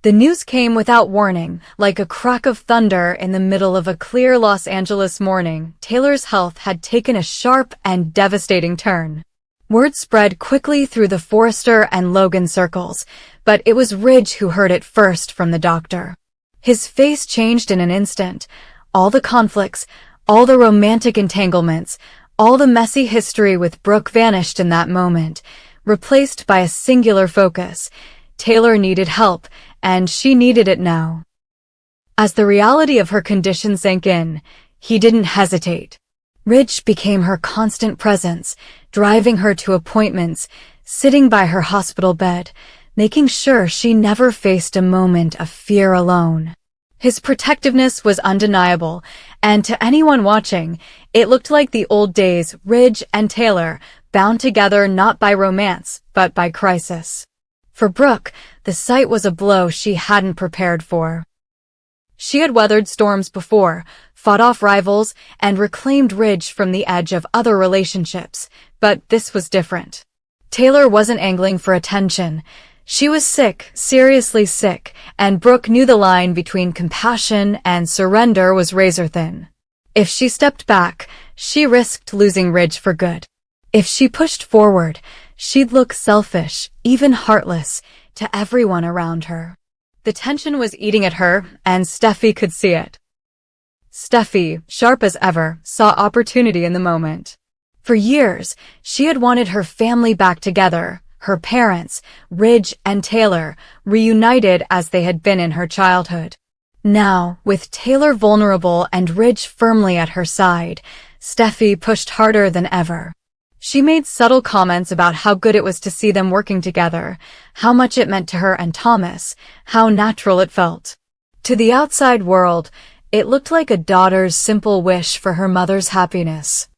The news came without warning, like a crack of thunder in the middle of a clear Los Angeles morning. Taylor's health had taken a sharp and devastating turn. Word spread quickly through the Forrester and Logan circles, but it was Ridge who heard it first from the doctor. His face changed in an instant. All the conflicts, all the romantic entanglements, all the messy history with Brooke vanished in that moment, replaced by a singular focus. Taylor needed help, and she needed it now. As the reality of her condition sank in, he didn't hesitate. Ridge became her constant presence, driving her to appointments, sitting by her hospital bed, making sure she never faced a moment of fear alone. His protectiveness was undeniable, and to anyone watching, it looked like the old days. Ridge and Taylor, bound together not by romance, but by crisis. For Brooke, the sight was a blow she hadn't prepared for. She had weathered storms before, fought off rivals, and reclaimed Ridge from the edge of other relationships, but this was different. Taylor wasn't angling for attention. She was sick, seriously sick, and Brooke knew the line between compassion and surrender was razor thin. If she stepped back, she risked losing Ridge for good. If she pushed forward, she'd look selfish, even heartless, to everyone around her. The tension was eating at her, and Steffy could see it. Steffy, sharp as ever, saw opportunity in the moment. For years, she had wanted her family back together, her parents, Ridge and Taylor, reunited as they had been in her childhood. Now, with Taylor vulnerable and Ridge firmly at her side, Steffy pushed harder than ever. She made subtle comments about how good it was to see them working together, how much it meant to her and Thomas, how natural it felt. To the outside world, it looked like a daughter's simple wish for her mother's happiness.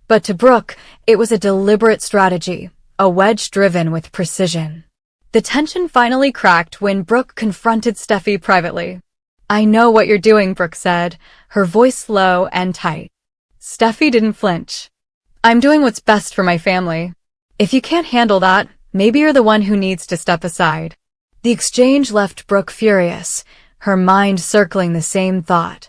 But to Brooke, it was a deliberate strategy, a wedge driven with precision. The tension finally cracked when Brooke confronted Steffy privately. "I know what you're doing," Brooke said, her voice low and tight. Steffy didn't flinch. "I'm doing what's best for my family. If you can't handle that, maybe you're the one who needs to step aside." The exchange left Brooke furious, her mind circling the same thought.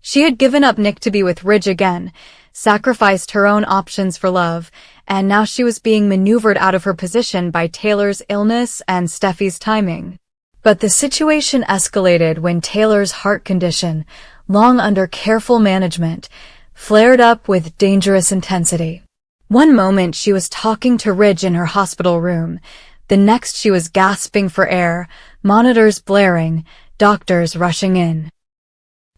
She had given up Nick to be with Ridge again, sacrificed her own options for love, and now she was being maneuvered out of her position by Taylor's illness and Steffy's timing. But the situation escalated when Taylor's heart condition, long under careful management, flared up with dangerous intensity. One moment she was talking to Ridge in her hospital room, the next she was gasping for air, monitors blaring, doctors rushing in.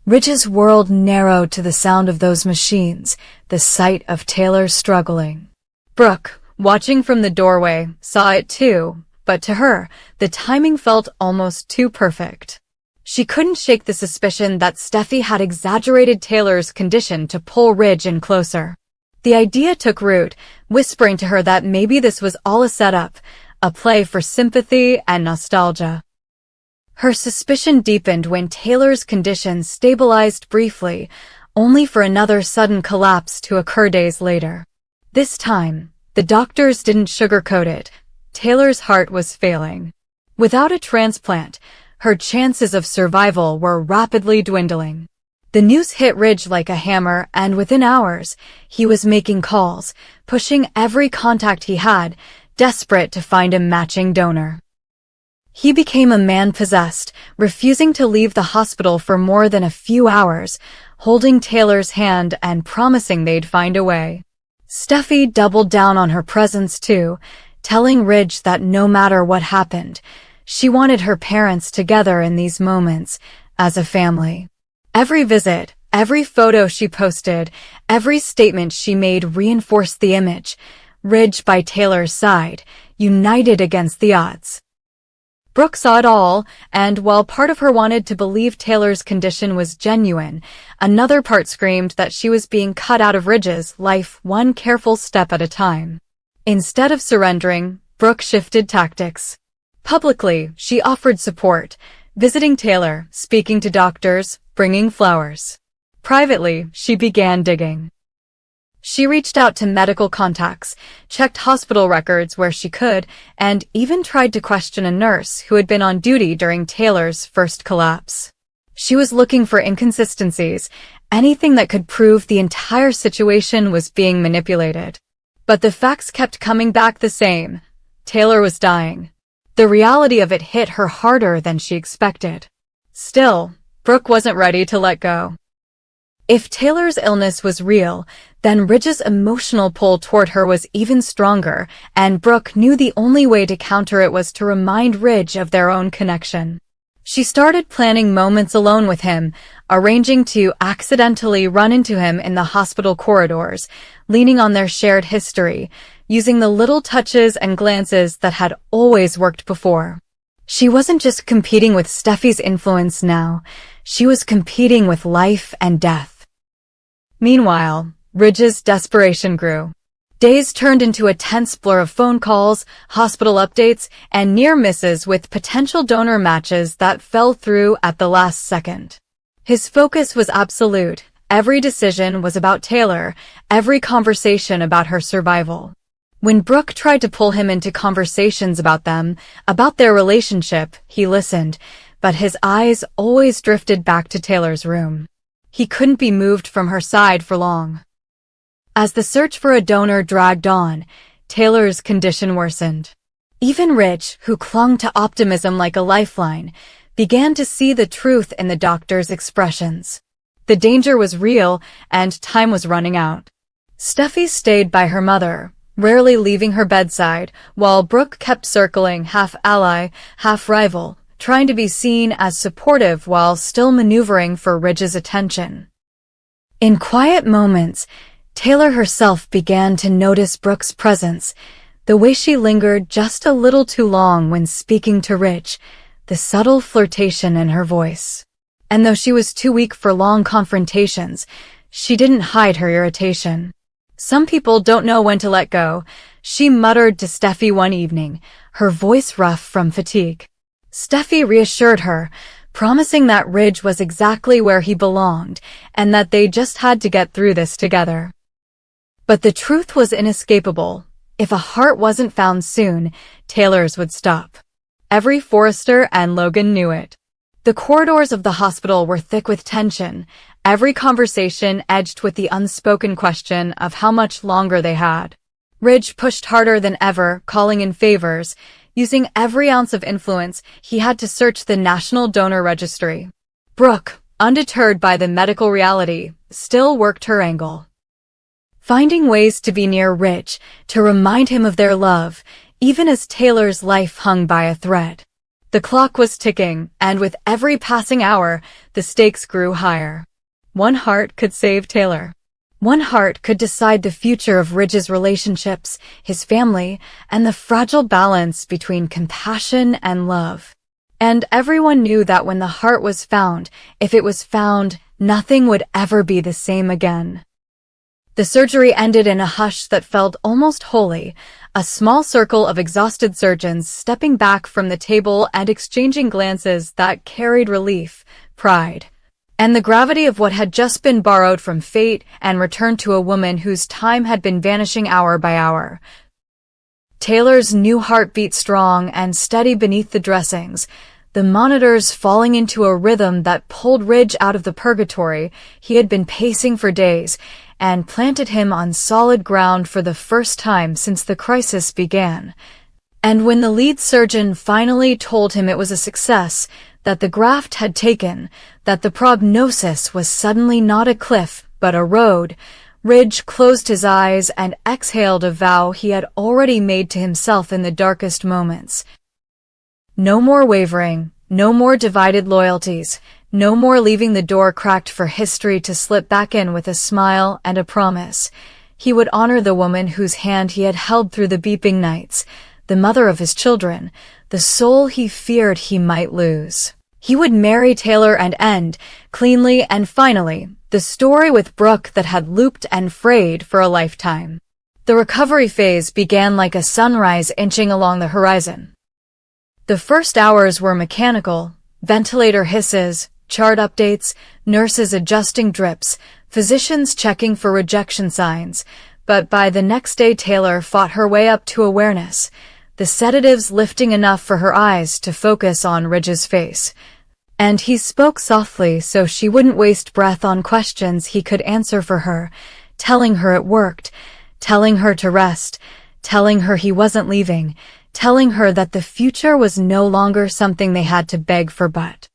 Ridge's world narrowed to the sound of those machines, the sight of Taylor struggling. Brooke, watching from the doorway, saw it too, but to her, the timing felt almost too perfect. She couldn't shake the suspicion that Steffy had exaggerated Taylor's condition to pull Ridge in closer. The idea took root, whispering to her that maybe this was all a setup, a play for sympathy and nostalgia. Her suspicion deepened when Taylor's condition stabilized briefly, only for another sudden collapse to occur days later. This time, the doctors didn't sugarcoat it. Taylor's heart was failing. Without a transplant, her chances of survival were rapidly dwindling. The news hit Ridge like a hammer, and within hours, he was making calls, pushing every contact he had, desperate to find a matching donor. He became a man possessed, refusing to leave the hospital for more than a few hours, holding Taylor's hand and promising they'd find a way. Steffy doubled down on her presence too, telling Ridge that no matter what happened, she wanted her parents together in these moments, as a family. Every visit, every photo she posted, every statement she made reinforced the image, Ridge by Taylor's side, united against the odds. Brooke saw it all, and while part of her wanted to believe Taylor's condition was genuine, another part screamed that she was being cut out of Ridge's life one careful step at a time. Instead of surrendering, Brooke shifted tactics. Publicly, she offered support, visiting Taylor, speaking to doctors, bringing flowers. Privately, she began digging. She reached out to medical contacts, checked hospital records where she could, and even tried to question a nurse who had been on duty during Taylor's first collapse. She was looking for inconsistencies, anything that could prove the entire situation was being manipulated. But the facts kept coming back the same. Taylor was dying. The reality of it hit her harder than she expected. Still, Brooke wasn't ready to let go. If Taylor's illness was real, then Ridge's emotional pull toward her was even stronger, and Brooke knew the only way to counter it was to remind Ridge of their own connection. She started planning moments alone with him, arranging to accidentally run into him in the hospital corridors, leaning on their shared history, using the little touches and glances that had always worked before. She wasn't just competing with Steffy's influence now, she was competing with life and death. Meanwhile, Ridge's desperation grew. Days turned into a tense blur of phone calls, hospital updates, and near misses with potential donor matches that fell through at the last second. His focus was absolute. Every decision was about Taylor, every conversation about her survival. When Brooke tried to pull him into conversations about them, about their relationship, he listened, but his eyes always drifted back to Taylor's room. He couldn't be moved from her side for long. As the search for a donor dragged on, Taylor's condition worsened. Even Ridge, who clung to optimism like a lifeline, began to see the truth in the doctor's expressions. The danger was real, and time was running out. Steffy stayed by her mother, rarely leaving her bedside, while Brooke kept circling, half ally, half rival, trying to be seen as supportive while still maneuvering for Ridge's attention. In quiet moments, Taylor herself began to notice Brooke's presence, the way she lingered just a little too long when speaking to Ridge, the subtle flirtation in her voice. And though she was too weak for long confrontations, she didn't hide her irritation. Some people don't know when to let go, she muttered to Steffy one evening, her voice rough from fatigue. Steffy reassured her, promising that Ridge was exactly where he belonged, and that they just had to get through this together. But the truth was inescapable. If a heart wasn't found soon, Taylor's would stop. Every Forrester and Logan knew it. The corridors of the hospital were thick with tension, every conversation edged with the unspoken question of how much longer they had. Ridge pushed harder than ever, calling in favors. Using every ounce of influence, he had to search the National Donor Registry. Brooke, undeterred by the medical reality, still worked her angle. Finding ways to be near Ridge, to remind him of their love, even as Taylor's life hung by a thread. The clock was ticking, and with every passing hour, the stakes grew higher. One heart could save Taylor. One heart could decide the future of Ridge's relationships, his family, and the fragile balance between compassion and love. And everyone knew that when the heart was found, if it was found, nothing would ever be the same again. The surgery ended in a hush that felt almost holy, a small circle of exhausted surgeons stepping back from the table and exchanging glances that carried relief, pride, and the gravity of what had just been borrowed from fate and returned to a woman whose time had been vanishing hour by hour. Taylor's new heart beat strong and steady beneath the dressings, the monitors falling into a rhythm that pulled Ridge out of the purgatory he had been pacing for days, and planted him on solid ground for the first time since the crisis began. And when the lead surgeon finally told him it was a success, that the graft had taken, that the prognosis was suddenly not a cliff, but a road, Ridge closed his eyes and exhaled a vow he had already made to himself in the darkest moments. No more wavering, no more divided loyalties, no more leaving the door cracked for history to slip back in with a smile and a promise. He would honor the woman whose hand he had held through the beeping nights, the mother of his children, the soul he feared he might lose. He would marry Taylor and end, cleanly and finally, the story with Brooke that had looped and frayed for a lifetime. The recovery phase began like a sunrise inching along the horizon. The first hours were mechanical, ventilator hisses, chart updates, nurses adjusting drips, physicians checking for rejection signs, but by the next day Taylor fought her way up to awareness, the sedatives lifting enough for her eyes to focus on Ridge's face. And he spoke softly so she wouldn't waste breath on questions he could answer for her, telling her it worked, telling her to rest, telling her he wasn't leaving, telling her that the future was no longer something they had to beg for but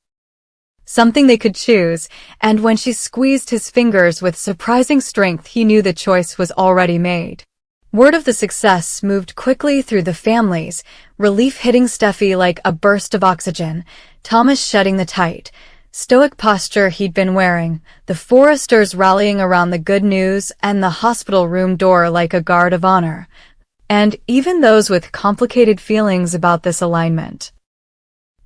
something they could choose, and when she squeezed his fingers with surprising strength he knew the choice was already made. Word of the success moved quickly through the families, relief hitting Steffy like a burst of oxygen, Thomas shedding the tight, stoic posture he'd been wearing, the Forresters rallying around the good news, and the hospital room door like a guard of honor. And even those with complicated feelings about this alignment.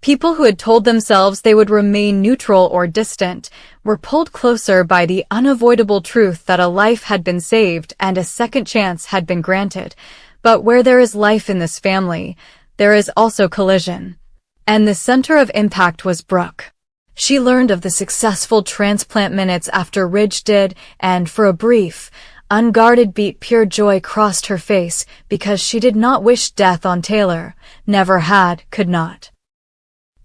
People who had told themselves they would remain neutral or distant were pulled closer by the unavoidable truth that a life had been saved and a second chance had been granted. But where there is life in this family, there is also collision. And the center of impact was Brooke. She learned of the successful transplant minutes after Ridge did, and for a brief, unguarded beat pure joy crossed her face because she did not wish death on Taylor, never had, could not.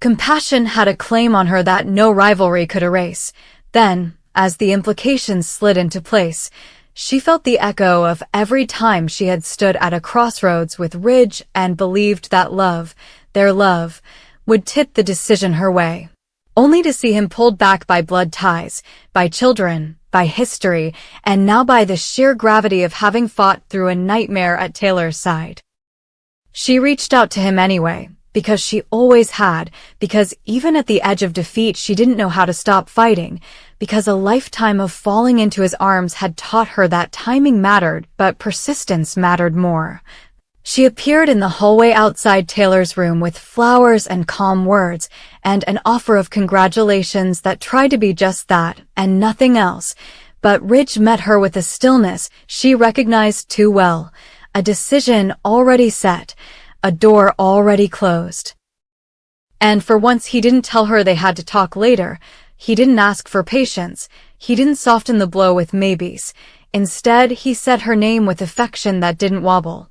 Compassion had a claim on her that no rivalry could erase. Then, as the implications slid into place, she felt the echo of every time she had stood at a crossroads with Ridge and believed that love, their love, would tip the decision her way. Only to see him pulled back by blood ties, by children, by history, and now by the sheer gravity of having fought through a nightmare at Taylor's side. She reached out to him anyway, because she always had, because even at the edge of defeat she didn't know how to stop fighting, because a lifetime of falling into his arms had taught her that timing mattered, but persistence mattered more. She appeared in the hallway outside Taylor's room with flowers and calm words, and an offer of congratulations that tried to be just that, and nothing else. But Ridge met her with a stillness she recognized too well, a decision already set, a door already closed. And for once he didn't tell her they had to talk later. He didn't ask for patience. He didn't soften the blow with maybes. Instead, he said her name with affection that didn't wobble.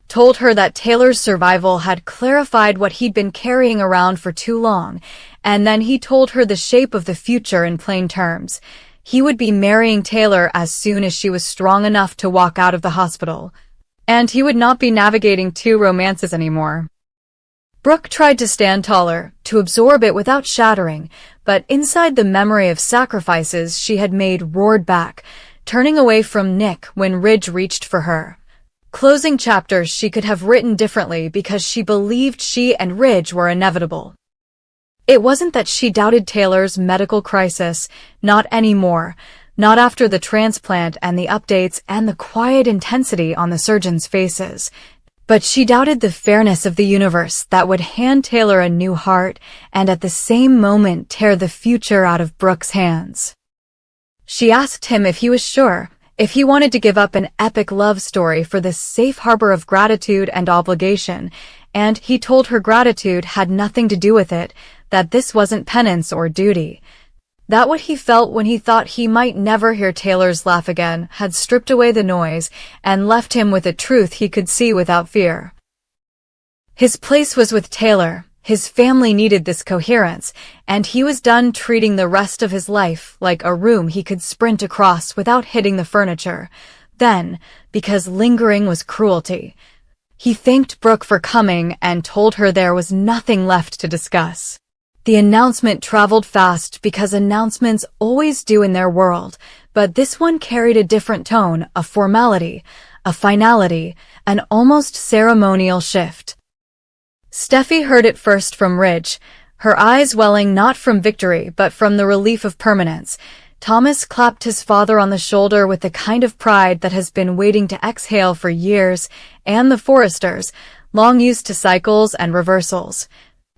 Told her that Taylor's survival had clarified what he'd been carrying around for too long, and then he told her the shape of the future in plain terms. He would be marrying Taylor as soon as she was strong enough to walk out of the hospital. And he would not be navigating two romances anymore. Brooke tried to stand taller, to absorb it without shattering, but inside the memory of sacrifices she had made roared back, turning away from Nick when Ridge reached for her. Closing chapters she could have written differently because she believed she and Ridge were inevitable. It wasn't that she doubted Taylor's medical crisis, not anymore. Not after the transplant and the updates and the quiet intensity on the surgeons' faces. But she doubted the fairness of the universe that would hand Taylor a new heart and at the same moment tear the future out of Brooke's hands. She asked him if he was sure, if he wanted to give up an epic love story for this safe harbor of gratitude and obligation, and he told her gratitude had nothing to do with it, that this wasn't penance or duty. That what he felt when he thought he might never hear Taylor's laugh again had stripped away the noise and left him with a truth he could see without fear. His place was with Taylor, his family needed this coherence, and he was done treating the rest of his life like a room he could sprint across without hitting the furniture. Then, because lingering was cruelty, he thanked Brooke for coming and told her there was nothing left to discuss. The announcement traveled fast because announcements always do in their world, but this one carried a different tone, a formality, a finality, an almost ceremonial shift. Steffy heard it first from Ridge, her eyes welling not from victory but from the relief of permanence. Thomas clapped his father on the shoulder with the kind of pride that has been waiting to exhale for years, and the Forresters, long used to cycles and reversals,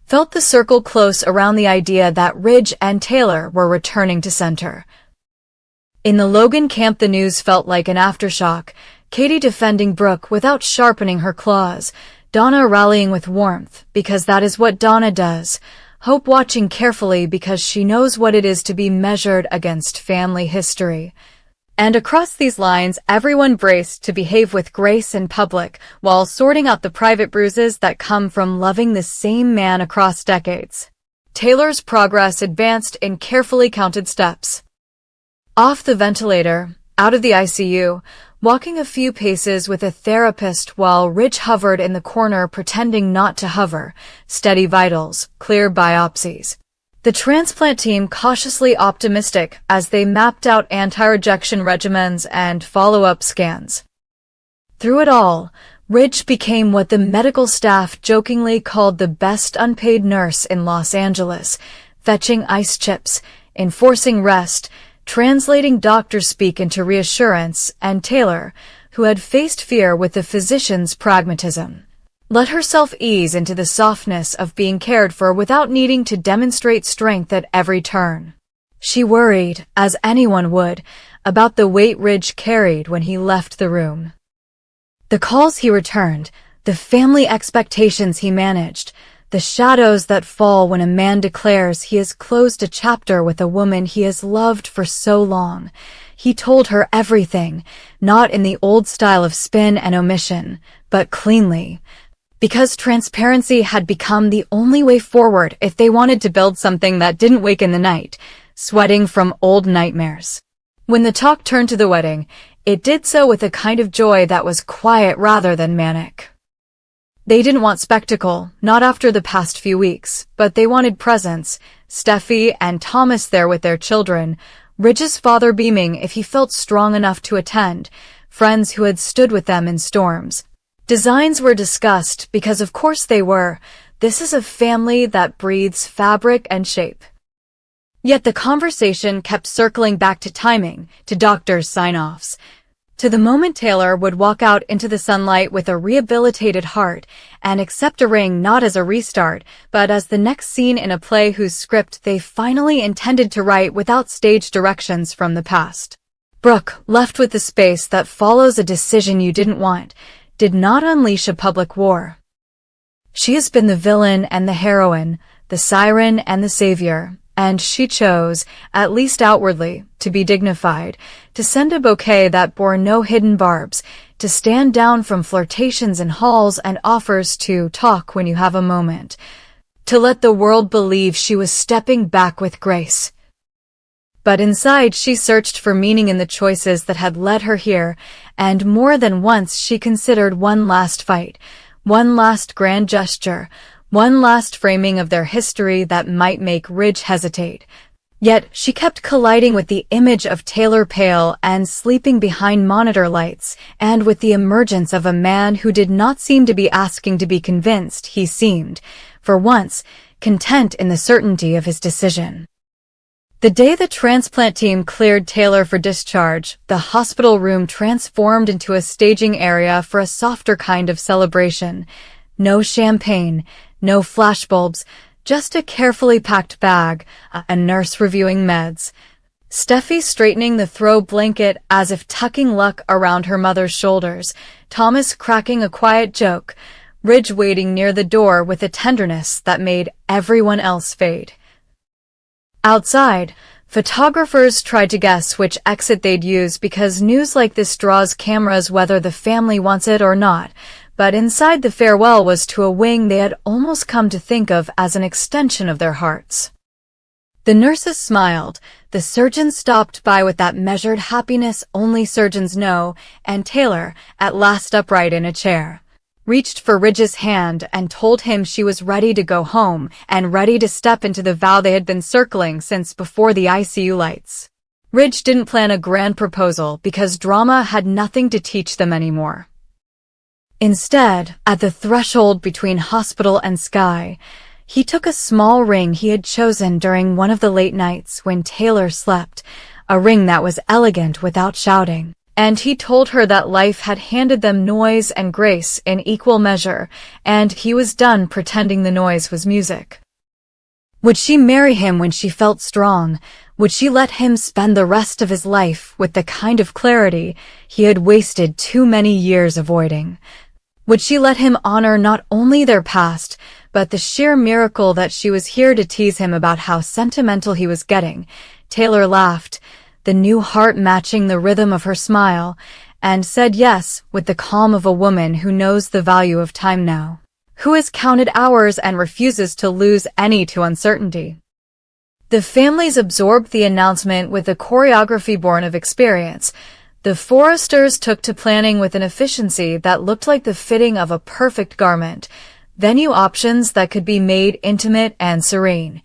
felt the circle close around the idea that Ridge and Taylor were returning to center. In the Logan camp the news felt like an aftershock, Katie defending Brooke without sharpening her claws, Donna rallying with warmth, because that is what Donna does, Hope watching carefully because she knows what it is to be measured against family history. And across these lines, everyone braced to behave with grace in public while sorting out the private bruises that come from loving the same man across decades. Taylor's progress advanced in carefully counted steps. Off the ventilator, out of the ICU, walking a few paces with a therapist while Ridge hovered in the corner pretending not to hover, steady vitals, clear biopsies. The transplant team cautiously optimistic as they mapped out anti-rejection regimens and follow-up scans. Through it all, Ridge became what the medical staff jokingly called the best unpaid nurse in Los Angeles, fetching ice chips, enforcing rest, translating doctor speak into reassurance, and Taylor, who had faced fear with the physician's pragmatism, let herself ease into the softness of being cared for without needing to demonstrate strength at every turn. She worried, as anyone would, about the weight Ridge carried when he left the room. The calls he returned, the family expectations he managed, the shadows that fall when a man declares he has closed a chapter with a woman he has loved for so long. He told her everything, not in the old style of spin and omission, but cleanly, because transparency had become the only way forward if they wanted to build something that didn't wake in the night, sweating from old nightmares. When the talk turned to the wedding, it did so with a kind of joy that was quiet rather than manic. They didn't want spectacle, not after the past few weeks, but they wanted presence, Steffy and Thomas there with their children, Ridge's father beaming if he felt strong enough to attend, friends who had stood with them in storms. Designs were discussed because of course they were. This is a family that breathes fabric and shape. Yet the conversation kept circling back to timing, to doctors' sign-offs, to the moment Taylor would walk out into the sunlight with a rehabilitated heart and accept a ring not as a restart, but as the next scene in a play whose script they finally intended to write without stage directions from the past. Brooke, left with the space that follows a decision you didn't want, did not unleash a public war. She has been the villain and the heroine, the siren and the savior, and she chose, at least outwardly, to be dignified, to send a bouquet that bore no hidden barbs, to stand down from flirtations in halls and offers to talk when you have a moment, to let the world believe she was stepping back with grace. But inside she searched for meaning in the choices that had led her here, and more than once she considered one last fight, one last grand gesture, one last framing of their history that might make Ridge hesitate. Yet she kept colliding with the image of Taylor pale and sleeping behind monitor lights, and with the emergence of a man who did not seem to be asking to be convinced. He seemed, for once, content in the certainty of his decision. The day the transplant team cleared Taylor for discharge, the hospital room transformed into a staging area for a softer kind of celebration. No champagne, no flashbulbs, just a carefully packed bag, a nurse reviewing meds, Steffy straightening the throw blanket as if tucking luck around her mother's shoulders, Thomas cracking a quiet joke, Ridge waiting near the door with a tenderness that made everyone else fade. Outside, photographers tried to guess which exit they'd use because news like this draws cameras whether the family wants it or not, but inside the farewell was to a wing they had almost come to think of as an extension of their hearts. The nurses smiled, the surgeons stopped by with that measured happiness only surgeons know, and Taylor, at last upright in a chair, reached for Ridge's hand and told him she was ready to go home and ready to step into the vow they had been circling since before the ICU lights. Ridge didn't plan a grand proposal because drama had nothing to teach them anymore. Instead, at the threshold between hospital and sky, he took a small ring he had chosen during one of the late nights when Taylor slept, a ring that was elegant without shouting. And he told her that life had handed them noise and grace in equal measure, and he was done pretending the noise was music. Would she marry him when she felt strong? Would she let him spend the rest of his life with the kind of clarity he had wasted too many years avoiding? Would she let him honor not only their past, but the sheer miracle that she was here to tease him about how sentimental he was getting? Taylor laughed. the new heart matching the rhythm of her smile, and said yes with the calm of a woman who knows the value of time now, who has counted hours and refuses to lose any to uncertainty. The families absorbed the announcement with a choreography born of experience. The Forresters took to planning with an efficiency that looked like the fitting of a perfect garment, venue options that could be made intimate and serene,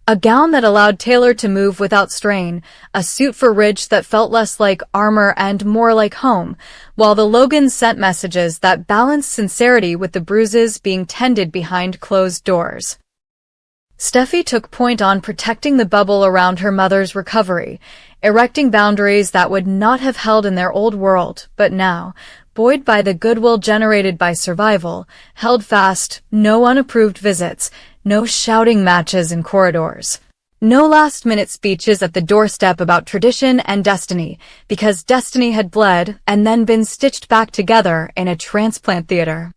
a gown that allowed Taylor to move without strain, a suit for Ridge that felt less like armor and more like home, while the Logans sent messages that balanced sincerity with the bruises being tended behind closed doors. Steffy took point on protecting the bubble around her mother's recovery, erecting boundaries that would not have held in their old world, but now, buoyed by the goodwill generated by survival, held fast. No unapproved visits, no shouting matches in corridors, no last-minute speeches at the doorstep about tradition and destiny, because destiny had bled and then been stitched back together in a transplant theater.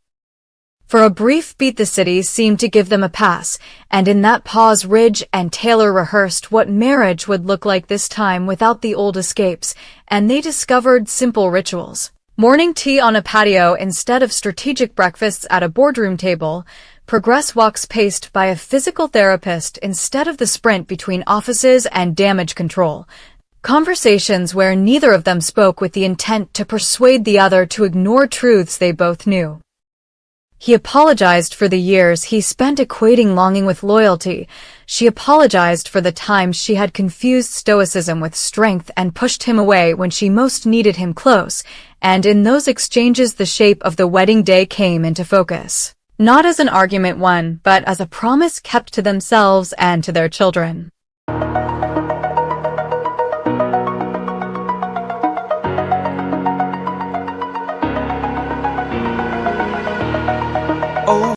For a brief beat the city seemed to give them a pass, and in that pause Ridge and Taylor rehearsed what marriage would look like this time without the old escapes, and they discovered simple rituals. Morning tea on a patio instead of strategic breakfasts at a boardroom table, progress walks paced by a physical therapist instead of the sprint between offices and damage control, conversations where neither of them spoke with the intent to persuade the other to ignore truths they both knew. He apologized for the years he spent equating longing with loyalty. She apologized for the times she had confused stoicism with strength and pushed him away when she most needed him close, and in those exchanges the shape of the wedding day came into focus. Not as an argument won, but as a promise kept to themselves and to their children. Oh.